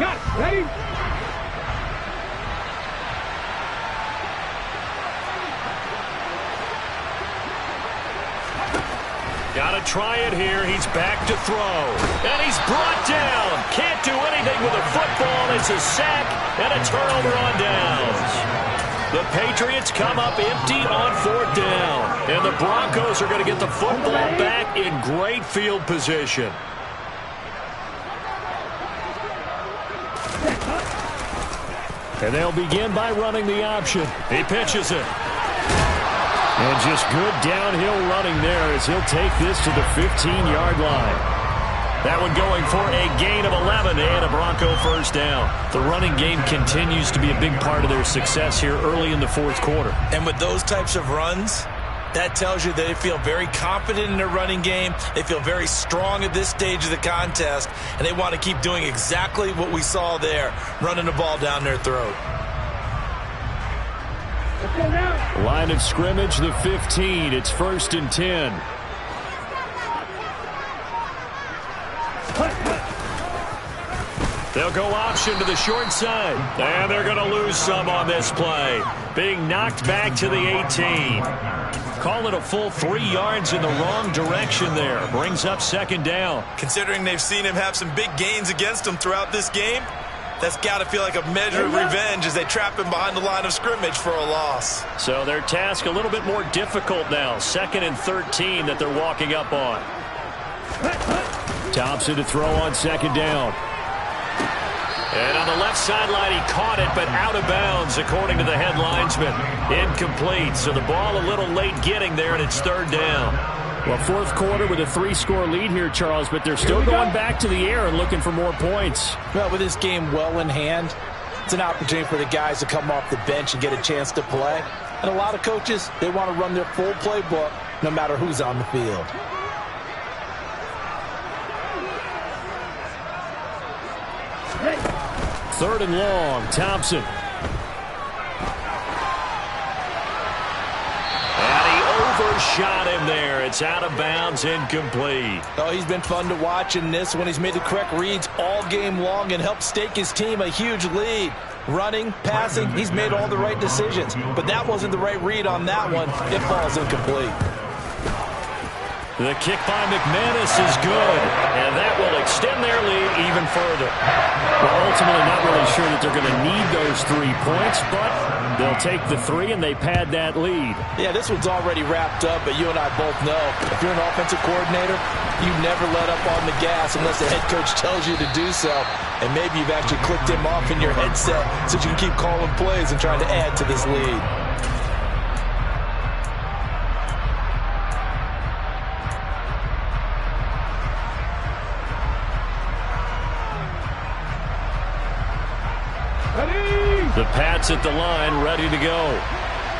Got it. Ready? Got to try it here. He's back to throw. And he's brought down. Can't do anything with a football. It's a sack and a turnover on downs. The Patriots come up empty on 4th down. And the Broncos are going to get the football back in great field position. And they'll begin by running the option. He pitches it. And just good downhill running there as he'll take this to the 15-yard line. That one going for a gain of 11 and a Bronco 1st down. The running game continues to be a big part of their success here early in the 4th quarter. And with those types of runs, that tells you they feel very confident in their running game. They feel very strong at this stage of the contest, and they want to keep doing exactly what we saw there, running the ball down their throat. Line of scrimmage, the 15. It's 1st and 10. They'll go option to the short side. And they're going to lose some on this play. Being knocked back to the 18. Call it a full 3 yards in the wrong direction there. Brings up second down. Considering they've seen him have some big gains against him throughout this game, that's got to feel like a measure of revenge as they trap him behind the line of scrimmage for a loss. So their task a little bit more difficult now. 2nd and 13 that they're walking up on. Thompson to throw on second down. And on the left sideline, he caught it, but out of bounds, according to the head linesman. Incomplete. So the ball a little late getting there, and it's 3rd down. Well, 4th quarter with a 3-score lead here, Charles, but they're still going back to the air and looking for more points. Well, with this game well in hand, it's an opportunity for the guys to come off the bench and get a chance to play. And a lot of coaches, they want to run their full playbook no matter who's on the field. Third and long, Thompson. Overshot him there. It's out of bounds, incomplete. Oh, he's been fun to watch in this one. He's made the correct reads all game long and helped stake his team a huge lead. Running, passing, he's made all the right decisions. But that wasn't the right read on that one. It falls incomplete. The kick by McManus is good, and that will extend their lead even further. Well, ultimately not really sure that they're going to need those 3 points, but they'll take the 3 and they pad that lead. Yeah, this one's already wrapped up, but you and I both know if you're an offensive coordinator, you never let up on the gas unless the head coach tells you to do so. And maybe you've actually clicked him off in your headset so you can keep calling plays and trying to add to this lead. The Pats at the line, ready to go.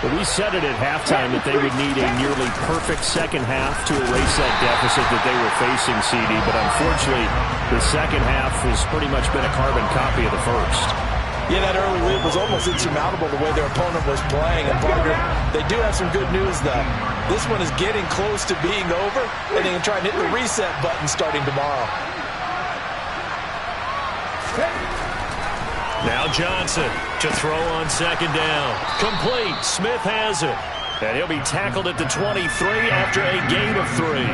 But we said it at halftime that they would need a nearly perfect second half to erase that deficit that they were facing, CD. But unfortunately, the second half has pretty much been a carbon copy of the first. Yeah, that early lead was almost insurmountable the way their opponent was playing. And Parker, they do have some good news, though. This one is getting close to being over, and they can try and hit the reset button starting tomorrow. Now Johnson to throw on second down. Complete. Smith has it. And he'll be tackled at the 23 after a gain of 3.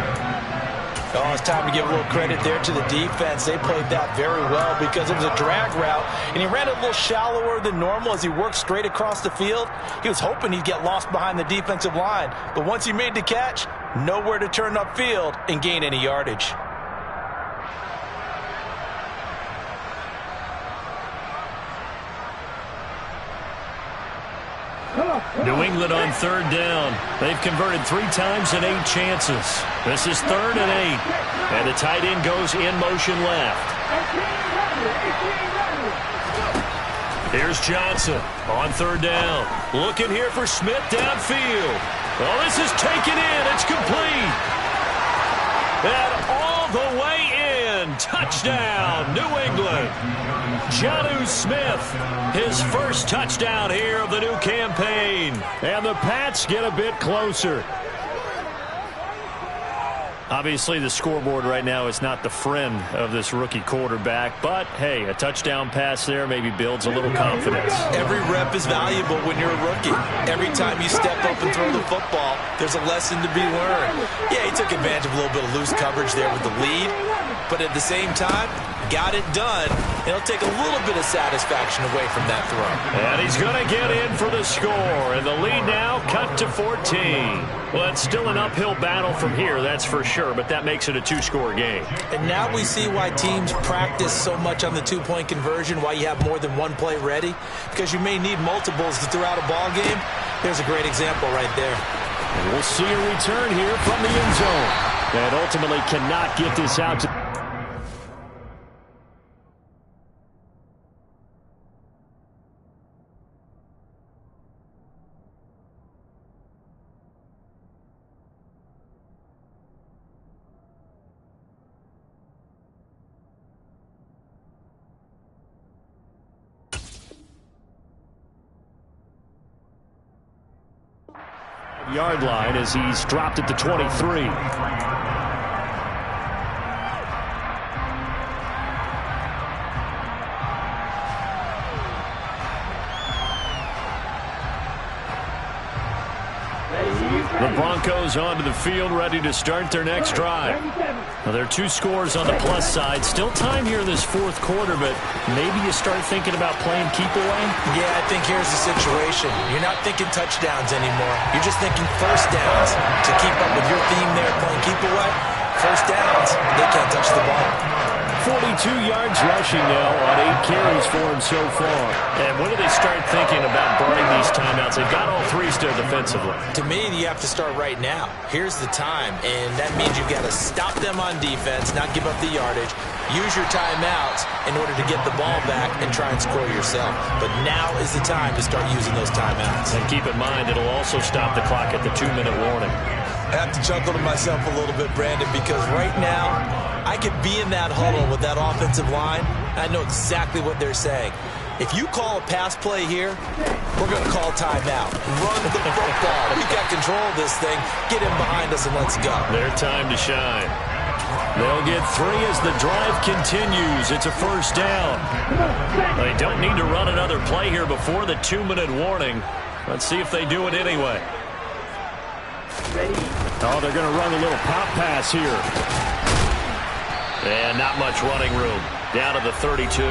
Oh, it's time to give a little credit there to the defense. They played that very well because it was a drag route, and he ran a little shallower than normal as he worked straight across the field. He was hoping he'd get lost behind the defensive line, but once he made the catch, nowhere to turn upfield and gain any yardage. New England on 3rd down. They've converted 3 times in 8 chances. This is 3rd and 8. And the tight end goes in motion left. Here's Johnson on 3rd down. Looking here for Smith downfield. Oh, this is taken in. It's complete. And all the way in. Touchdown, New England. Jonnu Smith, his first touchdown here of the new campaign. And the Pats get a bit closer. Obviously, the scoreboard right now is not the friend of this rookie quarterback, but, hey, a touchdown pass there maybe builds a little confidence. Every rep is valuable when you're a rookie. Every time you step up and throw the football, there's a lesson to be learned. Yeah, he took advantage of a little bit of loose coverage there with the lead, but at the same time, got it done. It'll take a little bit of satisfaction away from that throw. And he's going to get in for the score, and the lead now cut to 14. Well, it's still an uphill battle from here, that's for sure, but that makes it a 2-score game. And now we see why teams practice so much on the 2-point conversion, why you have more than one play ready, because you may need multiples to throw out a ball game. There's a great example right there. And we'll see a return here from the end zone. And ultimately cannot get this out to... Yard line as he's dropped at the 23. The Broncos onto the field, ready to start their next drive. Well, there are 2 scores on the plus side. Still time here in this fourth quarter, but maybe you start thinking about playing keep away? Yeah, I think here's the situation. You're not thinking touchdowns anymore. You're just thinking first downs. To keep up with your theme there, playing keep away, first downs, they can't touch the ball. 42 yards rushing now on 8 carries for him so far. And when do they start thinking about burning these timeouts? They've got all 3 still defensively. To me, you have to start right now. Here's the time, and that means you've got to stop them on defense, not give up the yardage, use your timeouts in order to get the ball back and try and score yourself. But now is the time to start using those timeouts. And keep in mind, it'll also stop the clock at the 2-minute warning. I have to chuckle to myself a little bit, Brandon, because right now I could be in that huddle with that offensive line. I know exactly what they're saying. If you call a pass play here, we're going to call timeout. Run the football. We've got control of this thing. Get in behind us and let's go. Their time to shine. They'll get 3 as the drive continues. It's a first down. They don't need to run another play here before the 2-minute warning. Let's see if they do it anyway. Oh, they're going to run a little pop pass here. And not much running room. Down to the 32.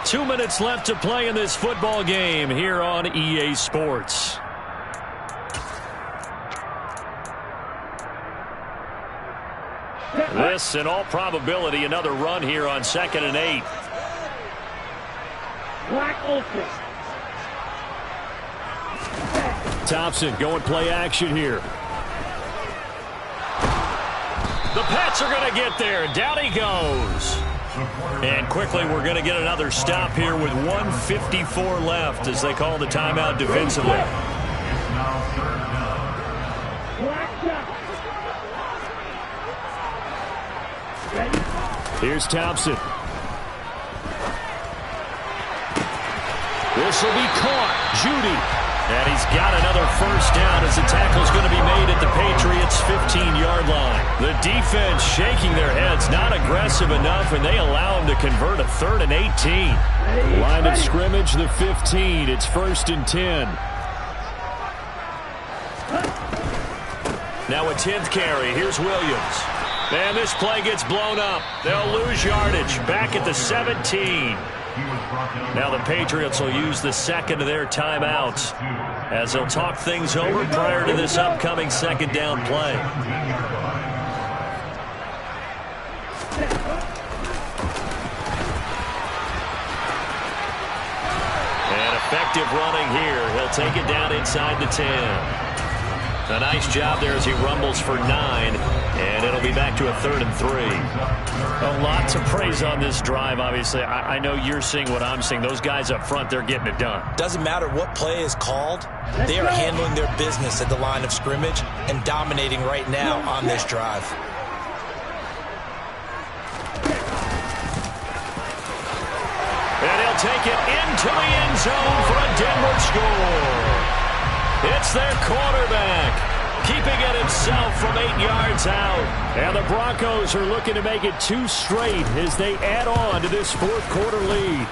2 minutes left to play in this football game here on EA Sports. This, in all probability, another run here on 2nd and 8. Black Olsen. Thompson going play action here. The Pats are going to get there. Down he goes. And quickly we're going to get another stop here with 1:54 left as they call the timeout defensively. Here's Thompson. This will be caught. Judy. And he's got another first down as the tackle's going to be made at the Patriots' 15-yard line. The defense shaking their heads, not aggressive enough, and they allow him to convert a 3rd and 18. Line of scrimmage, the 15. It's 1st and 10. Now a 10th carry. Here's Williams. And this play gets blown up. They'll lose yardage. Back at the 17. Now the Patriots will use the 2nd of their timeouts as they'll talk things over prior to this upcoming 2nd down play. And effective running here. He'll take it down inside the 10. A nice job there as he rumbles for 9, and it'll be back to a 3rd and 3. A lot to praise on this drive, obviously. I know you're seeing what I'm seeing. Those guys up front, they're getting it done. Doesn't matter what play is called. They are handling their business at the line of scrimmage and dominating right now on this drive. And he'll take it into the end zone for a Denver score. It's their quarterback, keeping it himself from 8 yards out. And the Broncos are looking to make it 2 straight as they add on to this fourth quarter lead.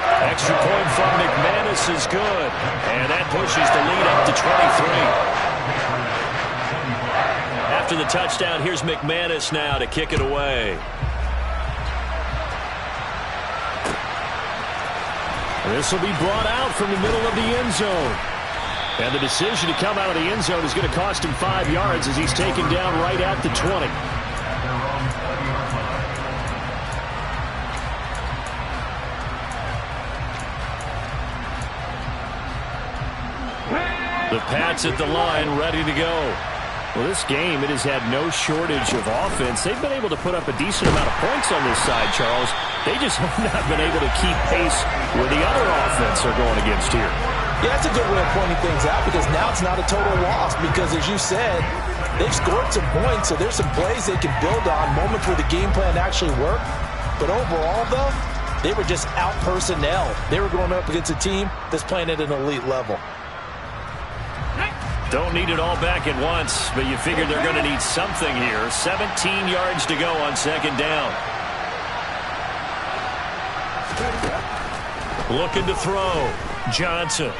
Extra point from McManus is good. And that pushes the lead up to 23. After the touchdown, here's McManus now to kick it away. This will be brought out from the middle of the end zone. And the decision to come out of the end zone is going to cost him 5 yards as he's taken down right at the 20. The Pats at the line, ready to go. Well, this game, it has had no shortage of offense. They've been able to put up a decent amount of points on this side, Charles. They just have not been able to keep pace where the other offense are going against here. Yeah, that's a good way of pointing things out because now it's not a total loss because, as you said, they've scored some points, so there's some plays they can build on, moments where the game plan actually worked. But overall, though, they were just out personnel. They were going up against a team that's playing at an elite level. Don't need it all back at once, but you figure they're going to need something here. 17 yards to go on 2nd down. Looking to throw. Johnson.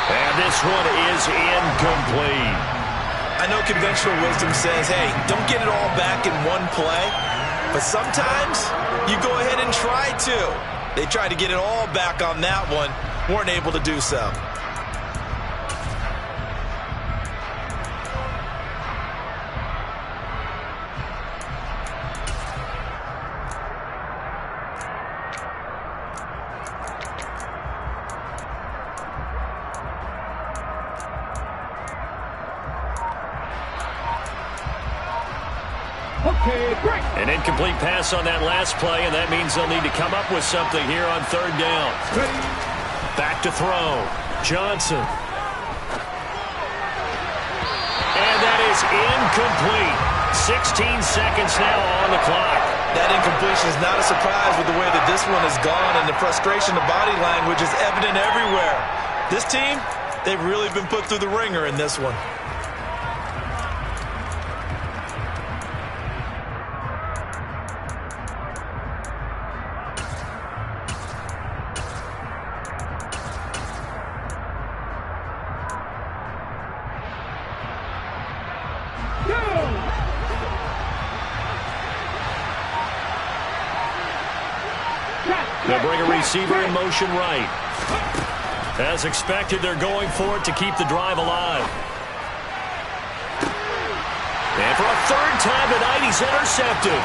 And this one is incomplete. I know conventional wisdom says, hey, don't get it all back in one play. But sometimes you go ahead and try to. They tried to get it all back on that one. Weren't able to do so. An incomplete pass on that last play, and that means they'll need to come up with something here on third down. Back to throw. Johnson. And that is incomplete. 16 seconds now on the clock. That incompletion is not a surprise with the way that this one has gone, and the frustration, the body language is evident everywhere. This team, they've really been put through the ringer in this one. They'll bring a receiver in motion right. As expected, they're going for it to keep the drive alive. And for a third time tonight, he's intercepted.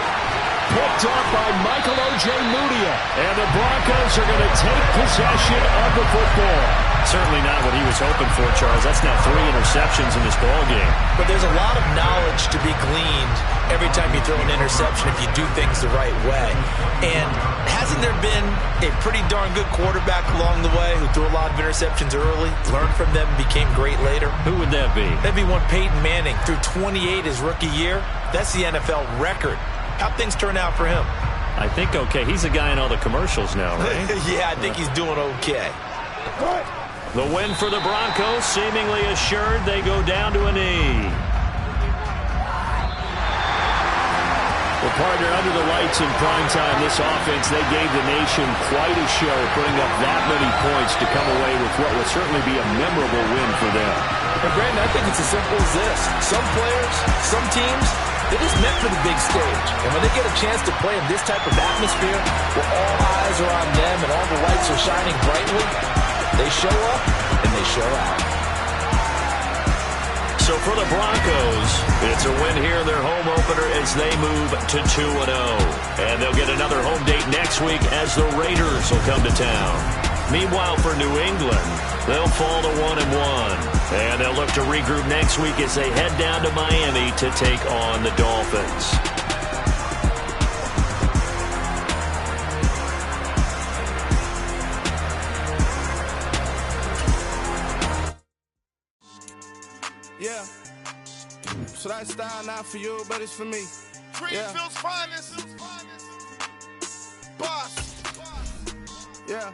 Picked up by Michael Ojemudia. And the Broncos are going to take possession of the football. Certainly not what he was hoping for, Charles. That's now 3 interceptions in this ballgame. But there's a lot of knowledge to be gleaned every time you throw an interception if you do things the right way. And hasn't there been a pretty darn good quarterback along the way who threw a lot of interceptions early, learned from them, and became great later? Who would that be? That'd be one Peyton Manning. Threw 28 his rookie year. That's the NFL record. How'd things turn out for him? I think okay. He's a guy in all the commercials now, right? Yeah, I think he's doing okay. The win for the Broncos, seemingly assured. They go down to a knee. Well, partner, under the lights in primetime, this offense, they gave the nation quite a show, putting up that many points to come away with what will certainly be a memorable win for them. But, Brandon, I think it's as simple as this. Some players, some teams, they're just meant for the big stage. And when they get a chance to play in this type of atmosphere, where all eyes are on them and all the lights are shining brightly, they show up and they show out. So for the Broncos, it's a win here in their home opener as they move to 2-0. And they'll get another home date next week as the Raiders will come to town. Meanwhile, for New England, they'll fall to 1-1. And they'll look to regroup next week as they head down to Miami to take on the Dolphins. Yeah. So that style not for you, but it's for me. Greenfield's finest. Boss. Yeah.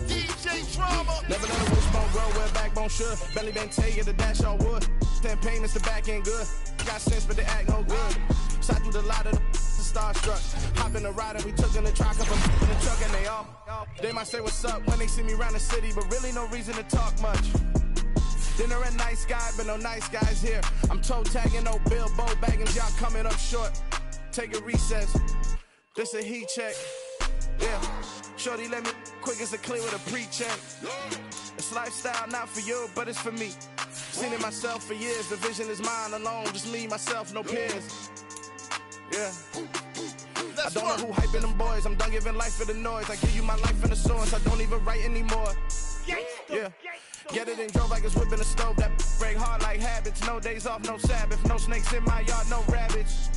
DJ Drama. Never let a wishbone grow where a backbone should. Belly been take it, the dash all wood. Then payments, the back end good. Got sense, but they act no good. Shot through the lot of the starstruck. Hop in the ride and we took in the truck up in the truck and they all. They might say what's up when they see me around the city, but really no reason to talk much. Dinner a nice guy, but no nice guys here. I'm toe tagging, no Bilbo Baggins, y'all coming up short. Take a recess. This a heat check. Yeah. Shorty let me quick as a clear with a pre-check. It's lifestyle not for you, but it's for me. Seen it myself for years. The vision is mine alone. Just me, myself, no peers. Yeah. I don't know who hyping them boys. I'm done giving life for the noise. I give you my life in the source. I don't even write anymore. Yeah. Get it and drove like it's whipping a stove. That break hard like habits. No days off, no Sabbath. No snakes in my yard, no rabbits.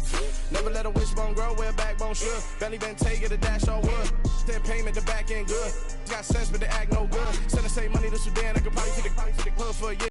Never let a wishbone grow where a backbone should. Belly been take it, a dash all wood. Then payment, the back end good. Got sense, but they act no good. Send the same money to Sudan. I could probably take the hood for a year.